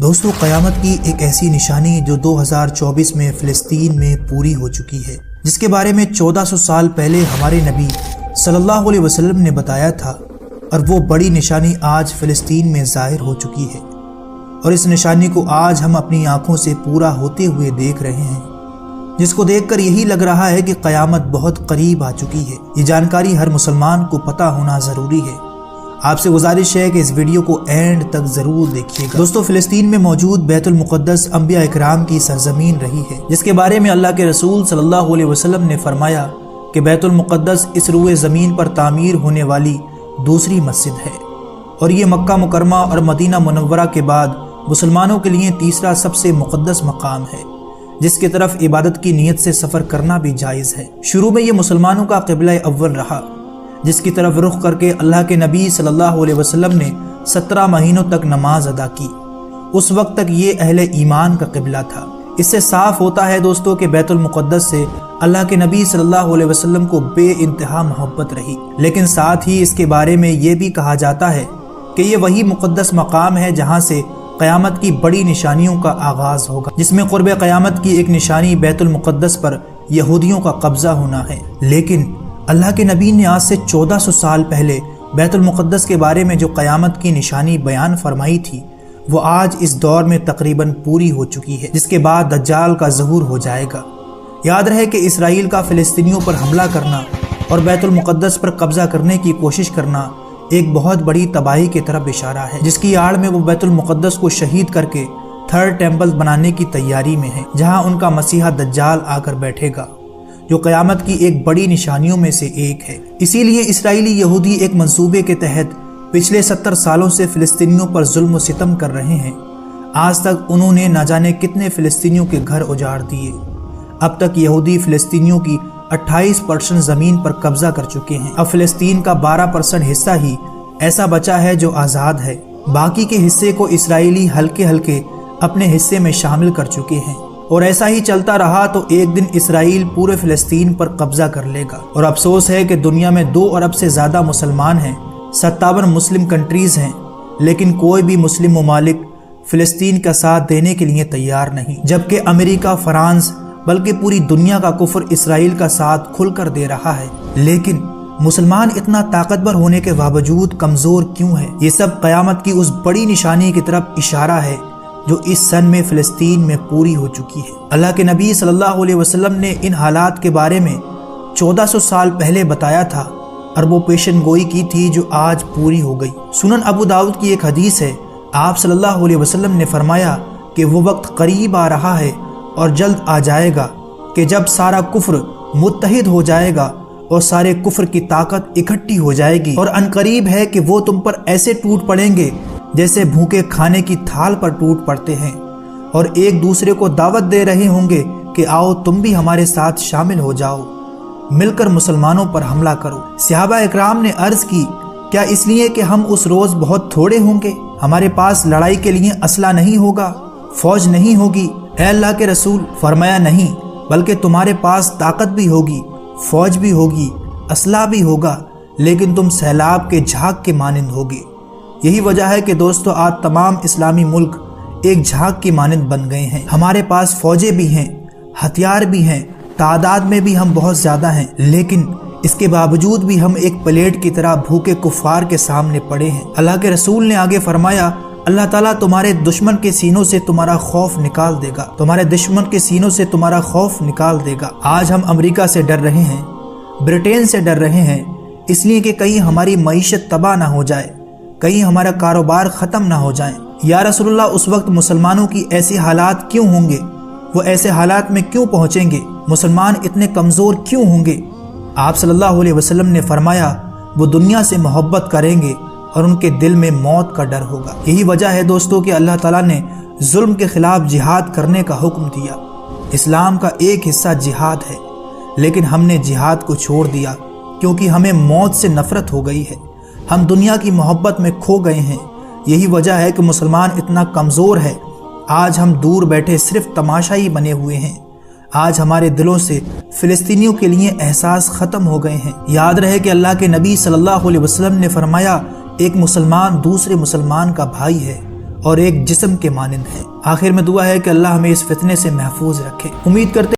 دوستو، قیامت کی ایک ایسی نشانی جو 2024 میں فلسطین میں پوری ہو چکی ہے، جس کے بارے میں 1400 سال پہلے ہمارے نبی صلی اللہ علیہ وسلم نے بتایا تھا، اور وہ بڑی نشانی آج فلسطین میں ظاہر ہو چکی ہے، اور اس نشانی کو آج ہم اپنی آنکھوں سے پورا ہوتے ہوئے دیکھ رہے ہیں، جس کو دیکھ کر یہی لگ رہا ہے کہ قیامت بہت قریب آ چکی ہے۔ یہ جانکاری ہر مسلمان کو پتہ ہونا ضروری ہے۔ آپ سے گزارش ہے کہ اس ویڈیو کو اینڈ تک ضرور دیکھیے گا۔ دوستو، فلسطین میں موجود بیت المقدس انبیاء اکرام کی سرزمین رہی ہے، جس کے بارے میں اللہ کے رسول صلی اللہ علیہ وسلم نے فرمایا کہ بیت المقدس اس روئے زمین پر تعمیر ہونے والی دوسری مسجد ہے، اور یہ مکہ مکرمہ اور مدینہ منورہ کے بعد مسلمانوں کے لیے تیسرا سب سے مقدس مقام ہے، جس کی طرف عبادت کی نیت سے سفر کرنا بھی جائز ہے۔ شروع میں یہ مسلمانوں کا قبلہ اول رہا، جس کی طرف رخ کر کے اللہ کے نبی صلی اللہ علیہ وسلم نے 17 مہینوں تک نماز ادا کی۔ اس وقت تک یہ اہل ایمان کا قبلہ تھا۔ اس سے صاف ہوتا ہے دوستو کہ بیت المقدس سے اللہ کے نبی صلی اللہ علیہ وسلم کو بے انتہا محبت رہی، لیکن ساتھ ہی اس کے بارے میں یہ بھی کہا جاتا ہے کہ یہ وہی مقدس مقام ہے جہاں سے قیامت کی بڑی نشانیوں کا آغاز ہوگا، جس میں قرب قیامت کی ایک نشانی بیت المقدس پر یہودیوں کا قبضہ ہونا ہے۔ لیکن اللہ کے نبی نے آج سے 1400 سال پہلے بیت المقدس کے بارے میں جو قیامت کی نشانی بیان فرمائی تھی، وہ آج اس دور میں تقریباً پوری ہو چکی ہے، جس کے بعد دجال کا ظہور ہو جائے گا۔ یاد رہے کہ اسرائیل کا فلسطینیوں پر حملہ کرنا اور بیت المقدس پر قبضہ کرنے کی کوشش کرنا ایک بہت بڑی تباہی کی طرف اشارہ ہے، جس کی آڑ میں وہ بیت المقدس کو شہید کر کے تھرڈ ٹیمپل بنانے کی تیاری میں ہے، جہاں ان کا مسیحا دجال آ کر بیٹھے گا، جو قیامت کی ایک بڑی نشانیوں میں سے ایک ہے۔ اسی لیے اسرائیلی یہودی ایک منصوبے کے تحت پچھلے 70 سالوں سے فلسطینیوں پر ظلم و ستم کر رہے ہیں۔ آج تک انہوں نے نہ جانے کتنے فلسطینیوں کے گھر اجاڑ دیے۔ اب تک یہودی فلسطینیوں کی 28% زمین پر قبضہ کر چکے ہیں۔ اب فلسطین کا 12% حصہ ہی ایسا بچا ہے جو آزاد ہے، باقی کے حصے کو اسرائیلی ہلکے ہلکے اپنے حصے میں شامل کر چکے ہیں، اور ایسا ہی چلتا رہا تو ایک دن اسرائیل پورے فلسطین پر قبضہ کر لے گا۔ اور افسوس ہے کہ دنیا میں 2 ارب سے زیادہ مسلمان ہیں، 57 مسلم کنٹریز ہیں، لیکن کوئی بھی مسلم ممالک فلسطین کا ساتھ دینے کے لیے تیار نہیں، جبکہ امریکہ، فرانس، بلکہ پوری دنیا کا کفر اسرائیل کا ساتھ کھل کر دے رہا ہے۔ لیکن مسلمان اتنا طاقتور ہونے کے باوجود کمزور کیوں ہے؟ یہ سب قیامت کی اس بڑی نشانی کی طرف اشارہ ہے جو اس سن میں فلسطین میں پوری ہو چکی ہے۔ اللہ کے نبی صلی اللہ علیہ وسلم نے ان حالات کے بارے میں 1400 سال پہلے بتایا تھا، اور وہ پیشن گوئی کی تھی جو آج پوری ہو گئی۔ سنن ابو داؤد کی ایک حدیث ہے، آپ صلی اللہ علیہ وسلم نے فرمایا کہ وہ وقت قریب آ رہا ہے اور جلد آ جائے گا کہ جب سارا کفر متحد ہو جائے گا اور سارے کفر کی طاقت اکٹھی ہو جائے گی، اور ان قریب ہے کہ وہ تم پر ایسے ٹوٹ پڑیں گے جیسے بھوکے کھانے کی تھال پر ٹوٹ پڑتے ہیں، اور ایک دوسرے کو دعوت دے رہے ہوں گے کہ آؤ تم بھی ہمارے ساتھ شامل ہو جاؤ، مل کر مسلمانوں پر حملہ کرو۔ صحابہ اکرام نے عرض کی، کیا اس لیے کہ ہم اس روز بہت تھوڑے ہوں گے؟ ہمارے پاس لڑائی کے لیے اسلحہ نہیں ہوگا، فوج نہیں ہوگی؟ اے اللہ کے رسول، فرمایا نہیں، بلکہ تمہارے پاس طاقت بھی ہوگی، فوج بھی ہوگی، اسلحہ بھی ہوگا، لیکن تم سیلاب کے جھاگ کے مانند ہوگے۔ یہی وجہ ہے کہ دوستو آج تمام اسلامی ملک ایک جھاگ کی مانند بن گئے ہیں۔ ہمارے پاس فوجیں بھی ہیں، ہتھیار بھی ہیں، تعداد میں بھی ہم بہت زیادہ ہیں، لیکن اس کے باوجود بھی ہم ایک پلیٹ کی طرح بھوکے کفار کے سامنے پڑے ہیں۔ اللہ کے رسول نے آگے فرمایا، اللہ تعالیٰ تمہارے دشمن کے سینوں سے تمہارا خوف نکال دے گا، تمہارے دشمن کے سینوں سے تمہارا خوف نکال دے گا۔ آج ہم امریکہ سے ڈر رہے ہیں، برٹین سے ڈر رہے ہیں، اس لیے کہ کہیں ہماری معیشت تباہ نہ ہو جائے، کہیں ہمارا کاروبار ختم نہ ہو جائیں۔ یا رسول اللہ، اس وقت مسلمانوں کی ایسی حالات کیوں ہوں گے؟ وہ ایسے حالات میں کیوں پہنچیں گے؟ مسلمان اتنے کمزور کیوں ہوں گے؟ آپ صلی اللہ علیہ وسلم نے فرمایا، وہ دنیا سے محبت کریں گے اور ان کے دل میں موت کا ڈر ہوگا۔ یہی وجہ ہے دوستو کہ اللہ تعالیٰ نے ظلم کے خلاف جہاد کرنے کا حکم دیا۔ اسلام کا ایک حصہ جہاد ہے، لیکن ہم نے جہاد کو چھوڑ دیا کیونکہ ہمیں موت سے نفرت ہو گئی ہے، ہم دنیا کی محبت میں کھو گئے ہیں۔ یہی وجہ ہے کہ مسلمان اتنا کمزور ہے۔ آج ہم دور بیٹھے صرف تماشائی بنے ہوئے ہیں۔ آج ہمارے دلوں سے فلسطینیوں کے لیے احساس ختم ہو گئے ہیں۔ یاد رہے کہ اللہ کے نبی صلی اللہ علیہ وسلم نے فرمایا، ایک مسلمان دوسرے مسلمان کا بھائی ہے، اور ایک جسم کے مانند ہے۔ آخر میں دعا ہے کہ اللہ ہمیں اس فتنے سے محفوظ رکھے۔ امید کرتے